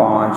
5।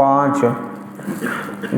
5।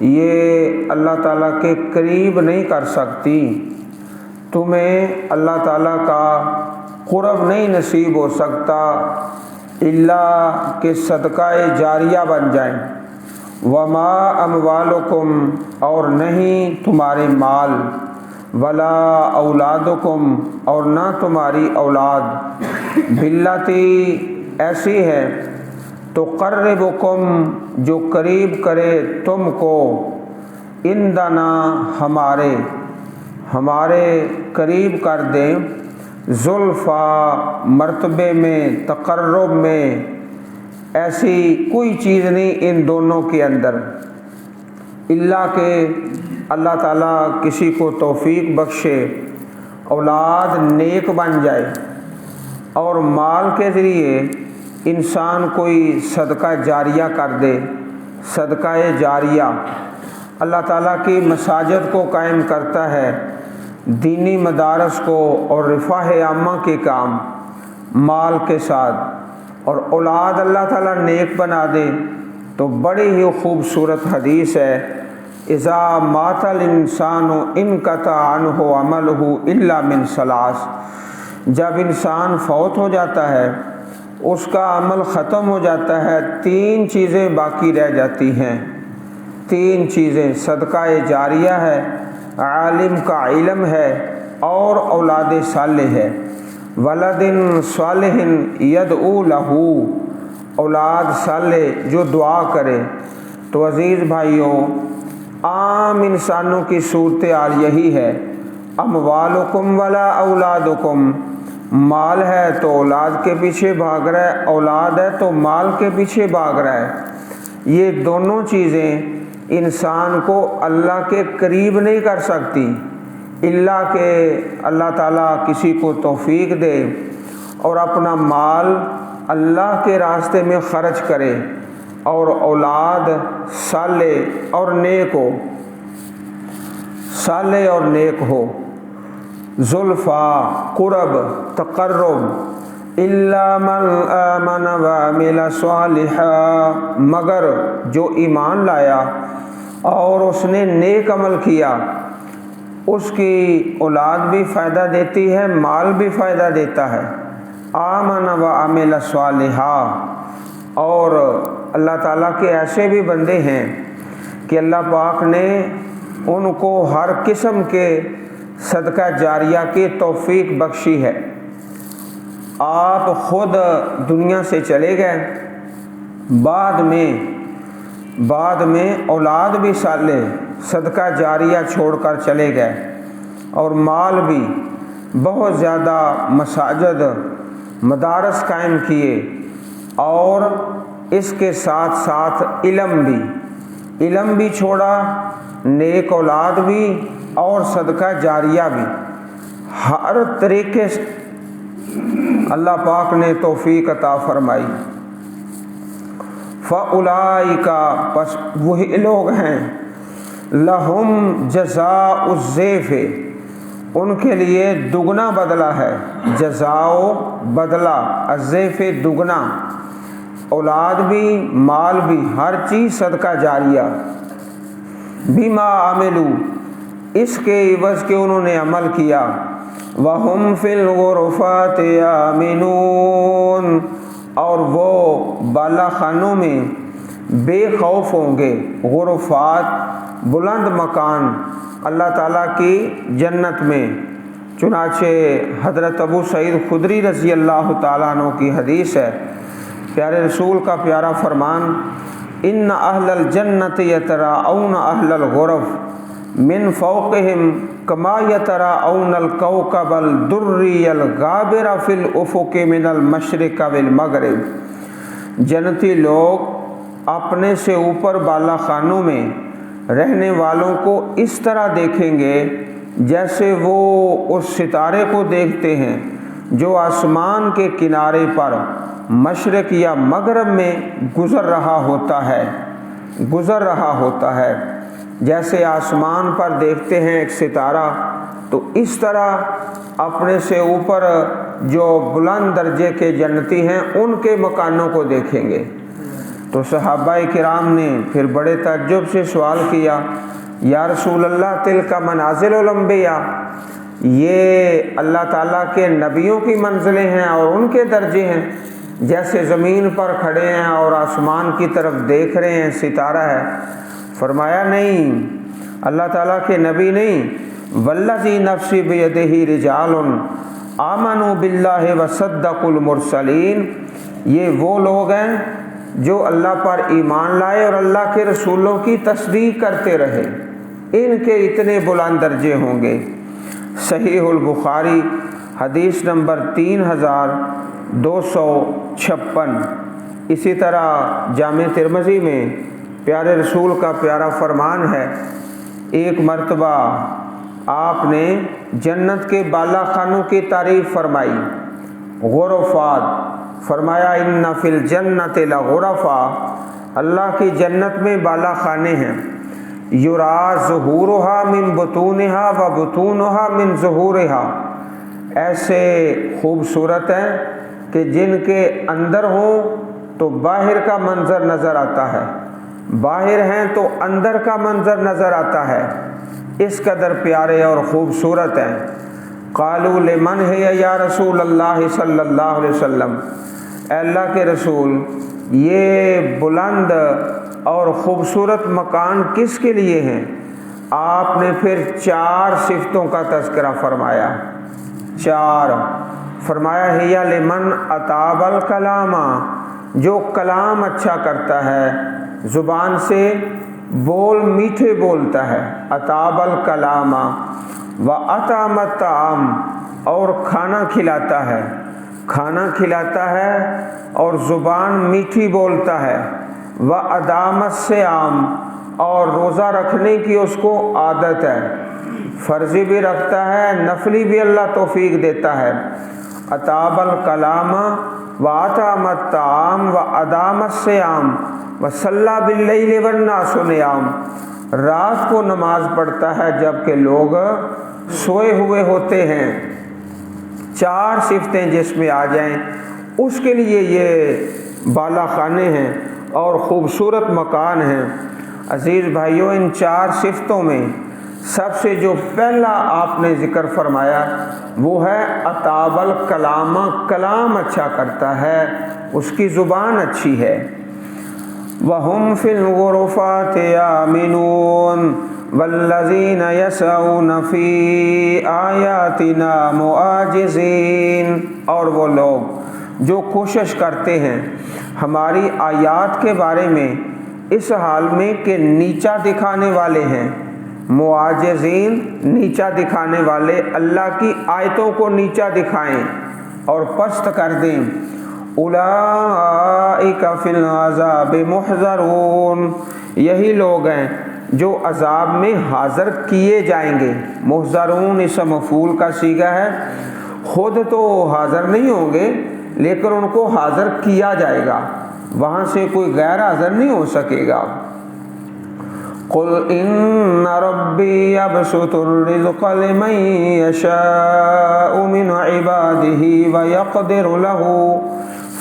یہ اللہ تعالیٰ کے قریب نہیں کر سکتی، تمہیں اللہ تعالیٰ کا قرب نہیں نصیب ہو سکتا الا کہ صدقہ جاریہ بن جائیں۔ وما اموالکم، اور نہیں تمہارے مال، ولا اولادکم، اور نہ تمہاری اولاد، باللتی، ایسی ہے، تقربکم، جو قریب کرے تم کو، عندنا، ہمارے قریب کر دیں، زلفیٰ، مرتبے میں، تقرب میں، ایسی کوئی چیز نہیں ان دونوں کے اندر، الا کہ اللہ تعالیٰ کسی کو توفیق بخشے، اولاد نیک بن جائے، اور مال کے ذریعے انسان کوئی صدقہ جاریہ کر دے۔ صدقہ جاریہ اللہ تعالیٰ کی مساجد کو قائم کرتا ہے، دینی مدارس کو اور رفاہ عامہ کے کام مال کے ساتھ، اور اولاد اللہ تعالیٰ نیک بنا دے تو بڑی ہی خوبصورت حدیث ہے، اذا مات الانسان انقطع عنہ عملہ الا من ثلاث، جب انسان فوت ہو جاتا ہے اس کا عمل ختم ہو جاتا ہے، تین چیزیں باقی رہ جاتی ہیں، تین چیزیں، صدقہ جاریہ ہے، عالم کا علم ہے، اور اولاد صالح ہے، ولد صالح یدعو لہ، اولاد صالح جو دعا کرے۔ تو عزیز بھائیوں، عام انسانوں کی صورتحال یہی ہے، اموالکم ولا اولادکم، مال ہے تو اولاد کے پیچھے بھاگ رہا ہے، اولاد ہے تو مال کے پیچھے بھاگ رہا ہے۔ یہ دونوں چیزیں انسان کو اللہ کے قریب نہیں کر سکتی الا کہ اللہ تعالیٰ کسی کو توفیق دے اور اپنا مال اللہ کے راستے میں خرچ کرے، اور اولاد صالح اور نیک ہو، صالح اور نیک ہو، زلفیٰ، قرب، تقرب، الا من آمن وعمل صالحا، مگر جو ایمان لایا اور اس نے نیک عمل کیا، اس کی اولاد بھی فائدہ دیتی ہے، مال بھی فائدہ دیتا ہے۔ آمن وعمل صالحا، اور اللہ تعالیٰ کے ایسے بھی بندے ہیں کہ اللہ پاک نے ان کو ہر قسم کے صدقہ جاریہ کی توفیق بخشی ہے۔ آپ خود دنیا سے چلے گئے، بعد میں اولاد بھی صالح صدقہ جاریہ چھوڑ کر چلے گئے، اور مال بھی، بہت زیادہ مساجد، مدارس قائم کیے، اور اس کے ساتھ ساتھ علم بھی چھوڑا، نیک اولاد بھی، اور صدقہ جاریہ بھی، ہر طریقے سے اللہ پاک نے توفیق عطا فرمائی۔ فَأُولَئِكَ، پس وہی لوگ ہیں، لَهُمْ جَزَاءُ الضِّعْفِ، ان کے لیے دگنا بدلہ ہے، جزاؤ بدلہ، الضِّعْفِ دگنا، اولاد بھی، مال بھی، ہر چیز صدقہ جاریہ، بما عملوا، اس کے عوض کے انہوں نے عمل کیا، وَهُمْ فِي الْغُرُفَاتِ آمِنُونَ، اور وہ بالا خانوں میں بے خوف ہوں گے۔ غرفات، بلند مکان اللہ تعالیٰ کی جنت میں، چنانچہ حضرت ابو سعید خدری رضی اللہ تعالیٰ عنہ کی حدیث ہے، پیارے رسول کا پیارا فرمان، ان اہل الجنت یتراءون اہل الغرف من فوقہم کما یتراءون الکوکب الدری الغابر فی الافق من المشرق والمغرب، جنتی لوگ اپنے سے اوپر بالا خانوں میں رہنے والوں کو اس طرح دیکھیں گے جیسے وہ اس ستارے کو دیکھتے ہیں جو آسمان کے کنارے پر مشرق یا مغرب میں گزر رہا ہوتا ہے، جیسے آسمان پر دیکھتے ہیں ایک ستارہ، تو اس طرح اپنے سے اوپر جو بلند درجے کے جنتی ہیں ان کے مکانوں کو دیکھیں گے۔ تو صحابہ کرام نے پھر بڑے تعجب سے سوال کیا، یا رسول اللہ تلک منازل الانبیاء، یہ اللہ تعالیٰ کے نبیوں کی منزلیں ہیں اور ان کے درجے ہیں، جیسے زمین پر کھڑے ہیں اور آسمان کی طرف دیکھ رہے ہیں ستارہ ہے؟ فرمایا نہیں، اللہ تعالیٰ کے نبی نہیں، والذی نفسی بیدہ رجال آمنوا باللہ وصدقوا المرسلین، یہ وہ لوگ ہیں جو اللہ پر ایمان لائے اور اللہ کے رسولوں کی تصدیق کرتے رہے، ان کے اتنے بلند درجے ہوں گے۔ صحیح البخاری حدیث نمبر 3256۔ اسی طرح جامع ترمذی میں پیارے رسول کا پیارا فرمان ہے، ایک مرتبہ آپ نے جنت کے بالا خانوں کی تعریف فرمائی، غرفات، فرمایا ان فی الجنت لغرفا، اللہ کی جنت میں بالا خانے ہیں، یرا ظہورها من بطونها و بطونها من ظہورها، ایسے خوبصورت ہیں کہ جن کے اندر ہوں تو باہر کا منظر نظر آتا ہے، باہر ہیں تو اندر کا منظر نظر آتا ہے، اس قدر پیارے اور خوبصورت ہیں۔ قالوا لمن ہے یا رسول اللہ صلی اللہ علیہ وسلم، اے اللہ کے رسول یہ بلند اور خوبصورت مکان کس کے لیے ہیں؟ آپ نے پھر 4 صفتوں کا تذکرہ فرمایا، 4 فرمایا، ہی لمن اطاب الکلام، جو کلام اچھا کرتا ہے، زبان سے بول میٹھے بولتا ہے، اطاب الکلام، و اطعم الطعام، اور کھانا کھلاتا ہے، کھانا کھلاتا ہے اور زبان میٹھی بولتا ہے، و ادام الصیام، اور روزہ رکھنے کی اس کو عادت ہے، فرضی بھی رکھتا ہے، نفلی بھی اللہ توفیق دیتا ہے، اطاب الکلام و اطعم الطعام و ادام الصیام و صلی باللیل والناس نیام، رات کو نماز پڑھتا ہے جبکہ لوگ سوئے ہوئے ہوتے ہیں۔ 4 صفتیں جس میں آ جائیں اس کے لیے یہ بالا خانے ہیں اور خوبصورت مکان ہیں۔ عزیز بھائیوں، ان 4 صفتوں میں سب سے جو پہلا آپ نے ذکر فرمایا وہ ہے اطاب الکلام، کلام اچھا کرتا ہے، اس کی زبان اچھی ہے۔ وَهُمْ فِي الْغُرُفَاتِ آمِنُونَ وَالَّذِينَ يَسْعُونَ فِي آيَاتِنَا مُعَاجِزِينَ، اور وہ لوگ جو کوشش کرتے ہیں ہماری آیات کے بارے میں اس حال میں کہ نیچا دکھانے والے ہیں، معاجزین، نیچا دکھانے والے، اللہ کی آیتوں کو نیچا دکھائیں اور پست کر دیں۔ اولئک فی العذاب محضرون، یہی لوگ ہیں جو عذاب میں حاضر کیے جائیں گے۔ محضرون اسم مفعول کا صیغہ ہے، خود تو حاضر نہیں ہوں گے لیکن ان کو حاضر کیا جائے گا، وہاں سے کوئی غیر حاضر نہیں ہو سکے گا۔ قل ان ربی یبسط الرزق لمن یشاء من عبادہ ویقدر لہ،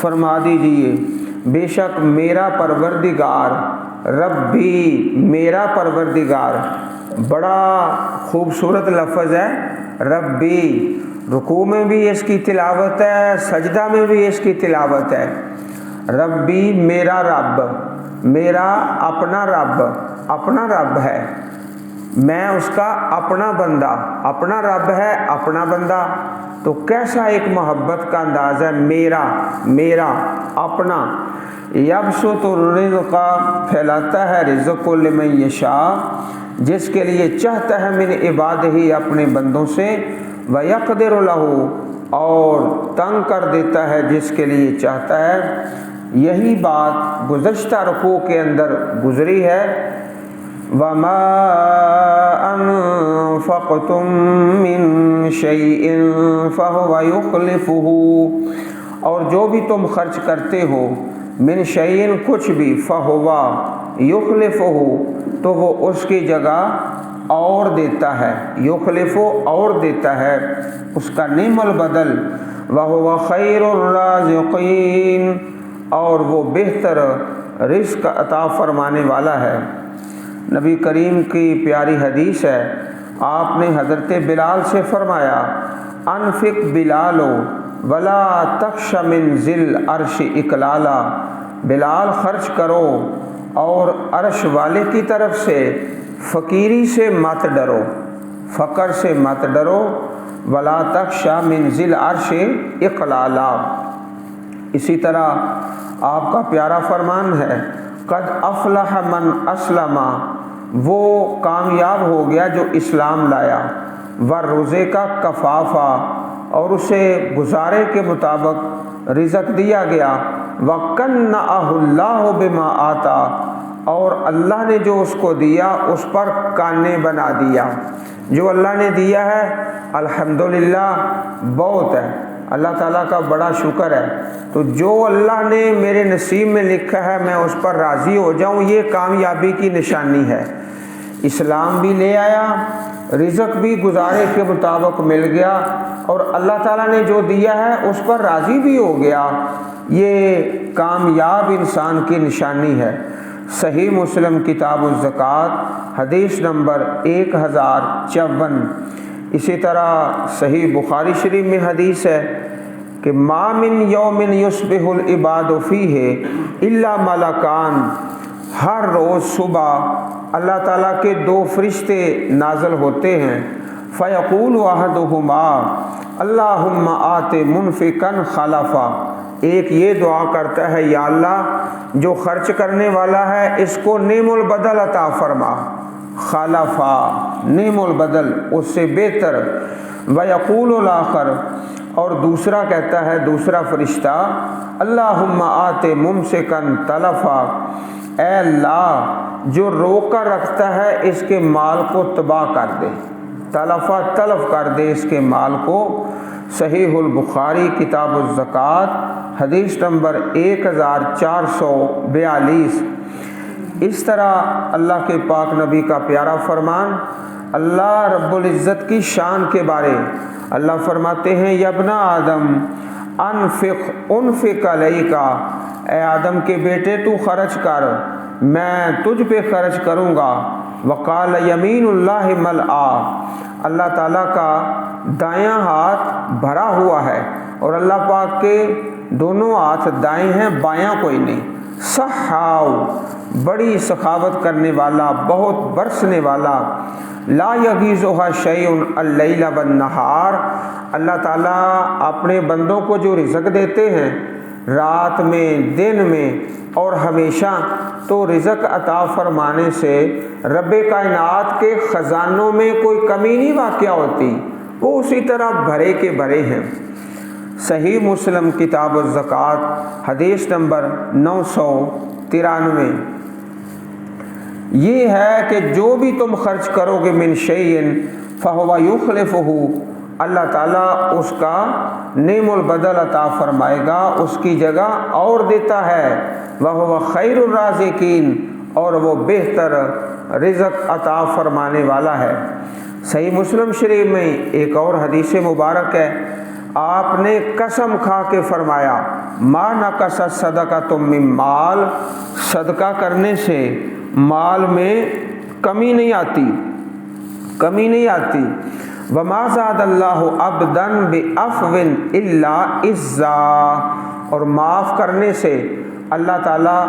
فرما دیجئے بے شک میرا پروردگار، ربی میرا پروردگار، بڑا خوبصورت لفظ ہے ربی، رکوع میں بھی اس کی تلاوت ہے، سجدہ میں بھی اس کی تلاوت ہے۔ ربی میرا رب، میرا اپنا رب، اپنا رب ہے، میں اس کا اپنا بندہ، اپنا رب ہے اپنا بندہ، تو کیسا ایک محبت کا انداز ہے، میرا، میرا اپنا۔ یبسط الرزق، پھیلاتا ہے رزق کو، لمن یشاء، جس کے لیے چاہتا ہے، من عبادہ، اپنے بندوں سے، ویقدر لہ، اور تنگ کر دیتا ہے جس کے لیے چاہتا ہے۔ یہی بات گزشتہ رکوع کے اندر گزری ہے، وَمَا أَنفَقْتُم مِّن شَيْءٍ فَهُوَ يُخْلِفُهُ، اور جو بھی تم خرچ کرتے ہو، من شیئن کچھ بھی، فَهُوَ يُخْلِفُهُ، تو وہ اس کی جگہ اور دیتا ہے، یخلفو اور دیتا ہے، اس کا نعم البدل، وَهُوَ خَيْرُ الرَّازِقِينَ، اور وہ بہتر رزق عطا فرمانے والا ہے۔ نبی کریم کی پیاری حدیث ہے، آپ نے حضرت بلال سے فرمایا انفق بلال ولا تخش من ذل عرش اقلالا، بلال خرچ کرو اور عرش والے کی طرف سے فقیری سے مت ڈرو، فقر سے مت ڈرو، ولا تخش من ذل عرش اقلالا۔ اسی طرح آپ کا پیارا فرمان ہے قد افلح من اسلم، وہ کامیاب ہو گیا جو اسلام لایا، روزے کا کفافہ، اور اسے گزارے کے مطابق رزق دیا گیا، وَقَنَّعَهُ اللَّهُ بِمَا آتَى، اور اللہ نے جو اس کو دیا اس پر کانے بنا دیا۔ جو اللہ نے دیا ہے الحمدللہ بہت ہے، اللہ تعالیٰ کا بڑا شکر ہے۔ تو جو اللہ نے میرے نصیب میں لکھا ہے میں اس پر راضی ہو جاؤں، یہ کامیابی کی نشانی ہے۔ اسلام بھی لے آیا، رزق بھی گزارے کے مطابق مل گیا، اور اللہ تعالیٰ نے جو دیا ہے اس پر راضی بھی ہو گیا، یہ کامیاب انسان کی نشانی ہے۔ صحیح مسلم کتاب الزکوٰۃ حدیث نمبر 1054۔ اسی طرح صحیح بخاری شریف میں حدیث ہے کہ ما من یوم یصبح العباد فیہ الا ملکان، ہر روز صبح اللہ تعالیٰ کے 2 فرشتے نازل ہوتے ہیں، فیقول احدہما اللہم آت منفقا خلفا، ایک یہ دعا کرتا ہے یا اللہ جو خرچ کرنے والا ہے اس کو نعم البدل عطا فرما، خلفا نعم البدل اس سے بہتر، ویقول الاخر، اور دوسرا کہتا ہے دوسرا فرشتہ اللہم آت ممسکا تلفا، اے اللہ جو روک کر رکھتا ہے اس کے مال کو تباہ کر دے، تلفا تلف کر دے اس کے مال کو۔ صحیح البخاری کتاب الزکوٰۃ حدیث نمبر 1442۔ اس طرح اللہ کے پاک نبی کا پیارا فرمان، اللہ رب العزت کی شان کے بارے اللہ فرماتے ہیں یا ابن آدم انفق علیک، اے آدم کے بیٹے تو خرچ کر، میں تجھ پہ خرچ کروں گا۔ وقال یمین اللہ ملآ، اللہ تعالیٰ کا دایاں ہاتھ بھرا ہوا ہے، اور اللہ پاک کے دونوں ہاتھ دائیں ہیں، بایاں کوئی نہیں۔ سخاؤ، بڑی سخاوت کرنے والا، بہت برسنے والا، لا یغیظھا شیء اللیل والنہار، اللہ تعالیٰ اپنے بندوں کو جو رزق دیتے ہیں رات میں دن میں اور ہمیشہ، تو رزق عطا فرمانے سے رب کائنات کے خزانوں میں کوئی کمی نہیں واقع ہوتی، وہ اسی طرح بھرے کے بھرے ہیں۔ صحیح مسلم کتاب الزکوٰۃ حدیث نمبر 993۔ یہ ہے کہ جو بھی تم خرچ کرو گے من شیء فہو یخلفہ، اللہ تعالیٰ اس کا نعم البدل عطا فرمائے گا، اس کی جگہ اور دیتا ہے، وہو خیر الرازقین، اور وہ بہتر رزق عطا فرمانے والا ہے۔ صحیح مسلم شریف میں ایک اور حدیث مبارک ہے، آپ نے قسم کھا کے فرمایا ما نقص صدقۃ من مال، صدقہ کرنے سے مال میں کمی نہیں آتی، کمی نہیں آتی۔ وما زاد اللہ عبدا بعفو الا عزا، اور معاف کرنے سے اللہ تعالیٰ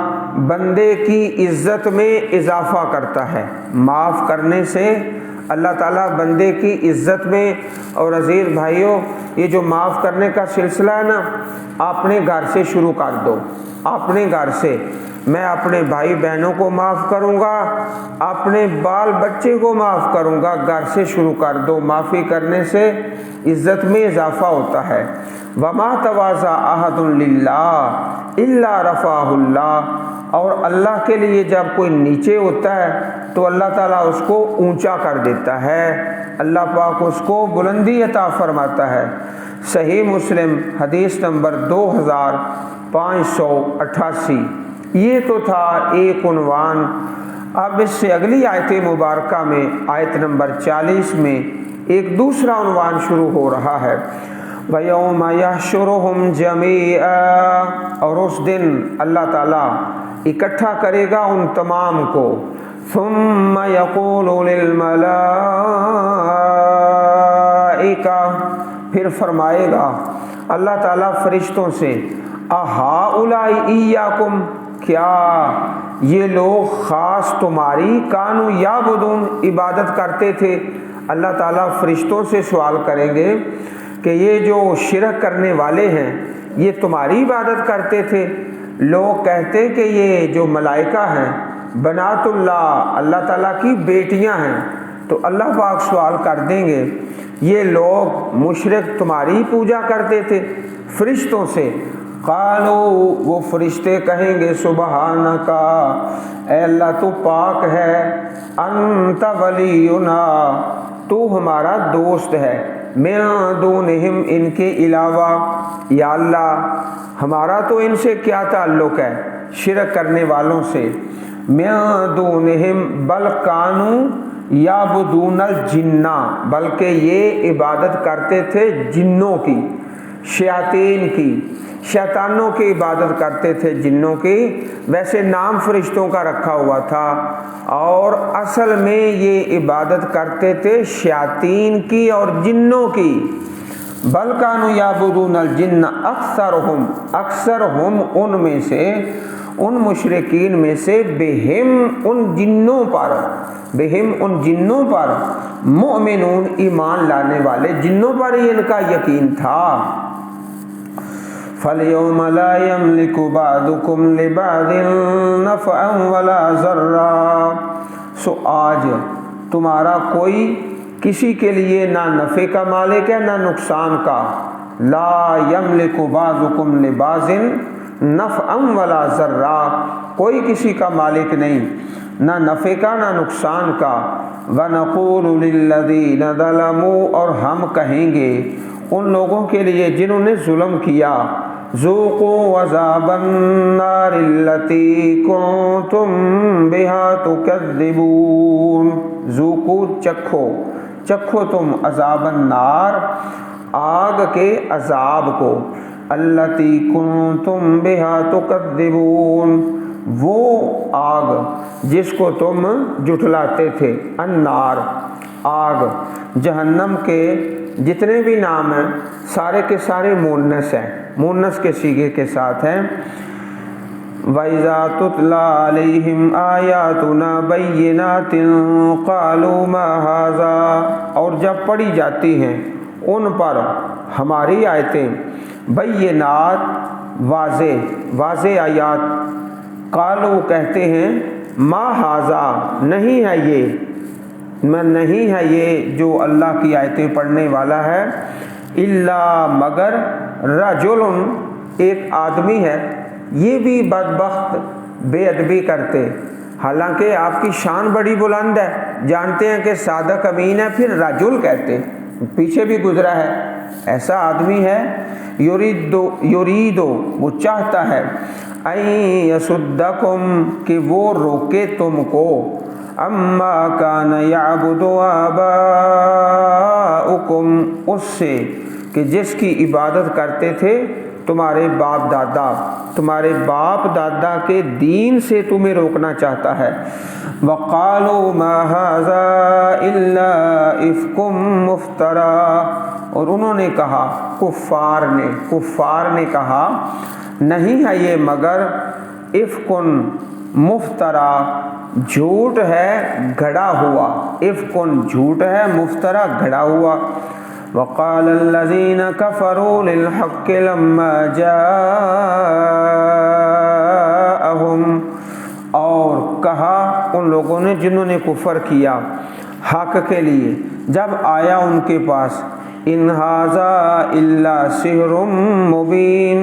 بندے کی عزت میں اضافہ کرتا ہے، معاف کرنے سے اللہ تعالیٰ بندے کی عزت میں۔ اور عزیز بھائیوں، یہ جو معاف کرنے کا سلسلہ ہے نا، اپنے گھر سے شروع کر دو، اپنے گھر سے۔ میں اپنے بھائی بہنوں کو معاف کروں گا، اپنے بال بچے کو معاف کروں گا، گھر سے شروع کر دو۔ معافی کرنے سے عزت میں اضافہ ہوتا ہے۔ وما تواضع احد للہ الا رفعہ اللہ، اور اللہ کے لیے جب کوئی نیچے ہوتا ہے تو اللہ تعالیٰ اس کو اونچا کر دیتا ہے، اللہ پاک اس کو بلندی عطا فرماتا ہے۔ صحیح مسلم حدیث نمبر 2588۔ یہ تو تھا ایک عنوان۔ اب اس سے اگلی آیت مبارکہ میں آیت نمبر 40 میں ایک دوسرا عنوان شروع ہو رہا ہے، وَيَوْمَ يَحْشُرُهُمْ جَمِيعًا، اور اس دن اللہ تعالیٰ اکٹھا کرے گا ان تمام کو. ثم یقول للملائکہ، پھر فرمائے گا اللہ تعالیٰ فرشتوں سے، اہؤلاء ایاکم، کیا یہ لوگ خاص تمہاری کانوا یعبدون عبادت کرتے تھے. اللہ تعالیٰ فرشتوں سے سوال کریں گے کہ یہ جو شرک کرنے والے ہیں یہ تمہاری عبادت کرتے تھے؟ لوگ کہتے کہ یہ جو ملائکہ ہیں بنات اللہ، اللہ تعالیٰ کی بیٹیاں ہیں. تو اللہ پاک سوال کر دیں گے یہ لوگ مشرک تمہاری پوجا کرتے تھے فرشتوں سے. قالو، وہ فرشتے کہیں گے سبحانک، اے اللہ تو پاک ہے، انت ولینا، تو ہمارا دوست ہے، من دونہم، ان کے علاوہ. یا اللہ ہمارا تو ان سے کیا تعلق ہے شرک کرنے والوں سے. من دونہم بل کانوا یعبدون الجن، بلکہ یہ عبادت کرتے تھے جنوں کی، شیاطین کی، شیطانوں کی عبادت کرتے تھے جنوں کی. ویسے نام فرشتوں کا رکھا ہوا تھا اور اصل میں یہ عبادت کرتے تھے شیاطین کی اور جنوں کی. بل کانوا یعبدون الجن اکثرہم، اکثر ہم ان میں سے، ان مشرکین میں سے، بہم ان جنوں پر، بہم ان جنوں پر، مؤمنون ایمان لانے والے جنوں پر ہی ان کا یقین تھا. فَالْيَوْمَ لَا يَمْلِكُ بَعْضُكُمْ لِبَعْضٍ نَفْعًا وَلَا ضَرًّا، سو آج تمہارا کوئی کسی کے لیے نہ نفع کا مالک ہے نہ نقصان کا. لا یملک بعضکم لبعض نفعا ولا ضرا، کوئی کسی کا مالک نہیں، نہ نفع کا نہ نقصان کا. وَنَقُولُ لِلَّذِينَ ظَلَمُوا، اور ہم کہیں گے ان لوگوں کے لیے جنہوں نے ظلم کیا، ذوقوا عذاب النار التي كنتم بها تكذبون، ذوقوا، چکھو، چکھو تم عذاب النار، آگ کے عذاب کو، التي كنتم بها تكذبون، وہ آگ جس کو تم جھٹلاتے تھے. النار، آگ. جہنم کے جتنے بھی نام ہیں سارے کے سارے مونس ہیں، مونس کے صیغے کے ساتھ ہیں. وَإِذَا تُتْلَى عَلَيْهِمْ آيَاتُنَا بَيِّنَاتٍ قَالُوا مَا هَذَا، اور جب پڑھی جاتی ہیں ان پر ہماری آیتیں، بینات، واضح، واضح آیات، قالوا کہتے ہیں، ما ھذا، نہیں ہے یہ، میں نہیں ہے یہ جو اللہ کی آیتیں پڑھنے والا ہے، الا مگر رجل، ایک آدمی ہے. یہ بھی بدبخت بے ادبی کرتے، حالانکہ آپ کی شان بڑی بلند ہے، جانتے ہیں کہ صادق امین ہے، پھر رجل کہتے، پیچھے بھی گزرا ہے. ایسا آدمی ہے، یریدو، وہ چاہتا ہے، ان یصدکم، کہ وہ روکے تم کو، اما کان یعبد آباؤکم، اس سے کہ جس کی عبادت کرتے تھے تمہارے باپ دادا، تمہارے باپ دادا کے دین سے تمہیں روکنا چاہتا ہے. وقالوا ما ھذا الا افک مفترا، اور انہوں نے کہا، کفار نے کہا، نہیں ہے یہ مگر افکن، مفترا، جھوٹ ہے گھڑا ہوا، افکن جھوٹ ہے، مفترا گھڑا ہوا. وقال الذين كفروا للحق لما جاءهم، اور کہا ان لوگوں نے جنہوں نے کفر کیا حق کے لیے جب آیا ان کے پاس، ان ھذا الا سحر مبین،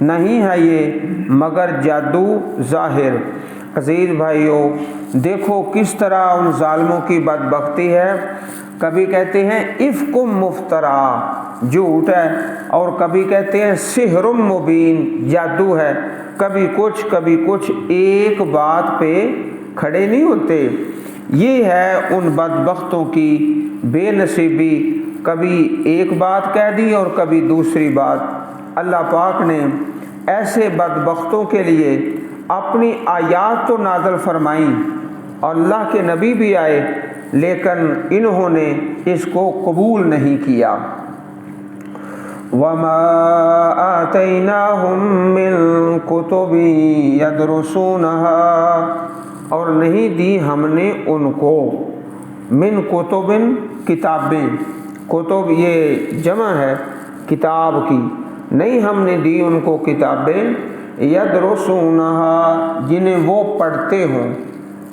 نہیں ہے یہ مگر جادو ظاہر. عزیز بھائیو، دیکھو کس طرح ان ظالموں کی بدبختی ہے. کبھی کہتے ہیں افک مفترا، جھوٹ ہے، اور کبھی کہتے ہیں سحر مبین، جادو ہے. کبھی کچھ ایک بات پہ کھڑے نہیں ہوتے. یہ ہے ان بدبختوں کی بے نصیبی، کبھی ایک بات کہہ دی اور کبھی دوسری بات. اللہ پاک نے ایسے بدبختوں کے لیے اپنی آیات تو نازل فرمائیں اور اللہ کے نبی بھی آئے، لیکن انہوں نے اس کو قبول نہیں کیا۔ وَمَا آتَيْنَاهُم مِّن كُتُبٍ يَدْرُسُونَهَا، اور نہیں دی ہم نے ان کو من کتب کتابیں، کتب یہ جمع ہے کتاب کی، نہیں ہم نے دی ان کو کتابیں یدرسونہا جنہیں وہ پڑھتے ہوں۔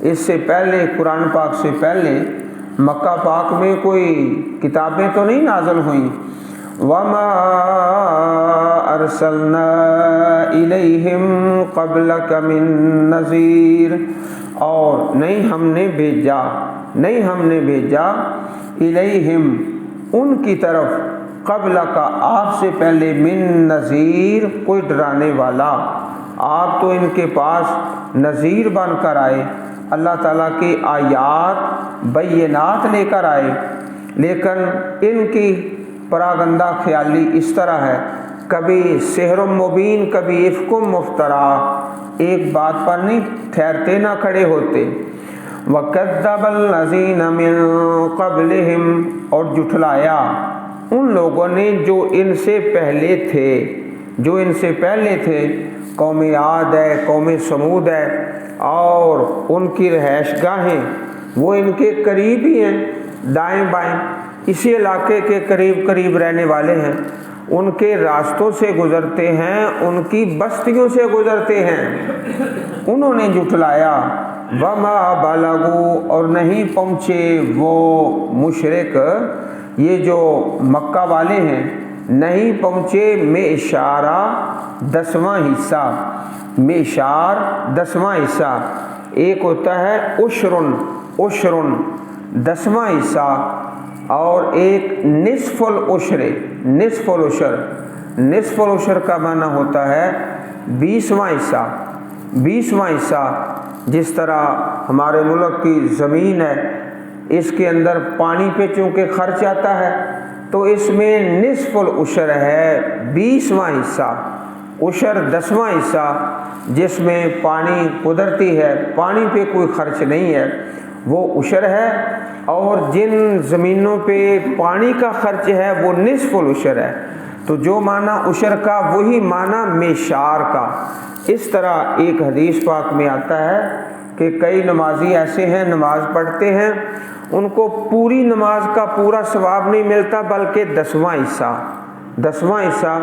اس سے پہلے قرآن پاک سے پہلے مکہ پاک میں کوئی کتابیں تو نہیں نازل ہوئیں۔ وَمَا أَرْسَلْنَا إِلَيْهِمْ قَبْلَكَ مِن نَذِيرٍ، اور نہیں ہم نے بھیجا الیہم ان کی طرف قبل کا آپ سے پہلے من نذیر کوئی ڈرانے والا، آپ تو ان کے پاس نذیر بن کر آئے، اللہ تعالیٰ کی آیات بینات لے کر آئے، لیکن ان کی پراگندہ خیالی اس طرح ہے، کبھی سحر مبین کبھی افک مفترا، ایک بات پر نہیں ٹھہرتے نہ کھڑے ہوتے۔ وَكَذَّبَ الَّذِينَ مِن قَبْلِهِمْ، اور جھٹلایا ان لوگوں نے جو ان سے پہلے تھے، قوم عاد ہے، قوم سمود ہے، اور ان کی رہائش گاہیں وہ ان کے قریب ہی ہیں، دائیں بائیں اسی علاقے کے قریب رہنے والے ہیں، ان کے راستوں سے گزرتے ہیں، ان کی بستیوں سے گزرتے ہیں، انہوں نے جھٹلایا۔ وما بلغوا، اور نہیں پہنچے وہ مشرک، یہ جو مکہ والے ہیں نہیں پہنچے معشارہ 10واں حصہ، ایک ہوتا ہے عشرن 10واں حصہ، اور ایک نصف العشر کا معنی ہوتا ہے 20واں حصہ۔ جس طرح ہمارے ملک کی زمین ہے، اس کے اندر پانی پہ چونکہ خرچ آتا ہے تو اس میں نصف العشر ہے 20واں حصہ، عشر 10واں حصہ جس میں پانی قدرتی ہے، پانی پہ کوئی خرچ نہیں ہے، وہ عشر ہے، اور جن زمینوں پہ پانی کا خرچ ہے وہ نصف العشر ہے، تو جو معنی عشر کا وہی معنی معشار کا۔ اس طرح ایک حدیث پاک میں آتا ہے کہ کئی نمازی ایسے ہیں نماز پڑھتے ہیں، ان کو پوری نماز کا پورا ثواب نہیں ملتا بلکہ 10واں حصہ،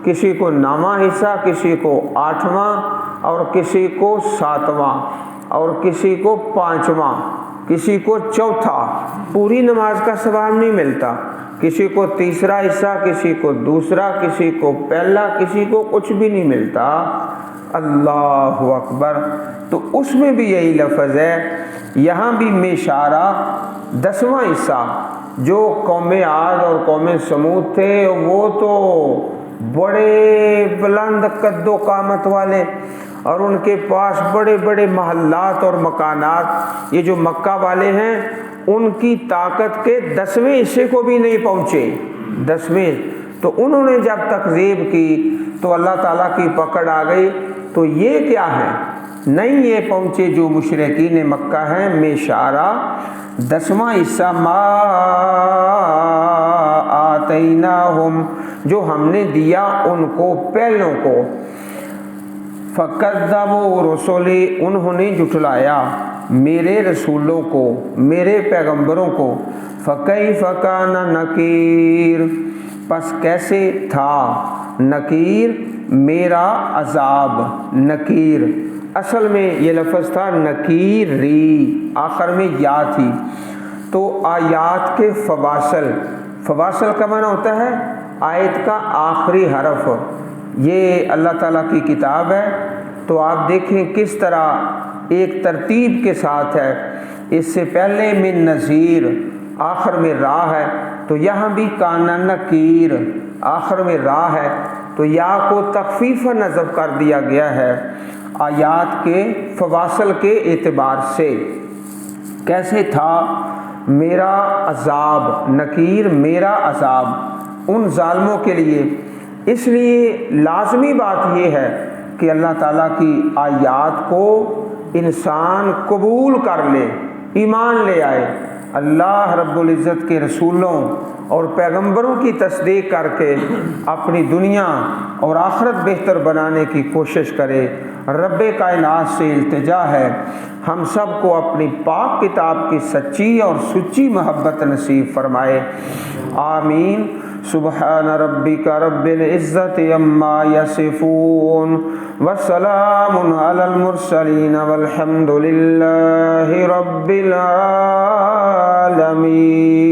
کسی کو 9واں حصہ، کسی کو 8واں، اور کسی کو 7واں، اور کسی کو 5واں، کسی کو 4تھا، پوری نماز کا ثواب نہیں ملتا، کسی کو 3را حصہ، کسی کو 2، کسی کو 1، کسی کو کچھ بھی نہیں ملتا۔ اللہ اکبر۔ تو اس میں بھی یہی لفظ ہے، یہاں بھی معشارہ 10واں حصہ۔ جو قوم عاد اور قوم سمود تھے وہ تو بڑے بلند قد و قامت والے، اور ان کے پاس بڑے بڑے محلات اور مکانات، یہ جو مکہ والے ہیں ان کی طاقت کے 10ویں حصے کو بھی نہیں پہنچے، 10ویں۔ تو انہوں نے جب تکذیب کی تو اللہ تعالیٰ کی پکڑ آ گئی۔ تو یہ کیا ہے؟ نہیں یہ پہنچے جو مشرکین مکہ ہیں، معشارہ 10واں حصہ، ما آتیناہم، جو ہم نے دیا ان کو پہلوں کو، فکذبوا رسلی، انہوں نے جھٹلایا میرے رسولوں کو، میرے پیغمبروں کو، فکیف کان نکیر، پس کیسے تھا نکیر میرا عذاب۔ نکیر اصل میں یہ لفظ تھا نکیری، آخر میں یا تھی۔ تو آیات کے فواصل کا معنی ہوتا ہے آیت کا آخری حرف۔ یہ اللہ تعالیٰ کی کتاب ہے تو آپ دیکھیں کس طرح ایک ترتیب کے ساتھ ہے، اس سے پہلے من نذیر، آخر میں را ہے، تو یہاں بھی کانا نکیر، آخر میں را ہے، تو یا کو تخفیفاً نصب کر دیا گیا ہے آیات کے فواصل کے اعتبار سے۔ کیسے تھا میرا عذاب، نکیر میرا عذاب ان ظالموں کے لیے۔ اس لیے لازمی بات یہ ہے کہ اللہ تعالیٰ کی آیات کو انسان قبول کر لے، ایمان لے آئے، اللہ رب العزت کے رسولوں اور پیغمبروں کی تصدیق کر کے اپنی دنیا اور آخرت بہتر بنانے کی کوشش کرے۔ رب کائنات سے التجا ہے ہم سب کو اپنی پاک کتاب کی سچی اور سچی محبت نصیب فرمائے، آمین۔ سبحان ربک رب العزت عما یصفون وسلام علی المرسلین والحمد للہ رب العالمین۔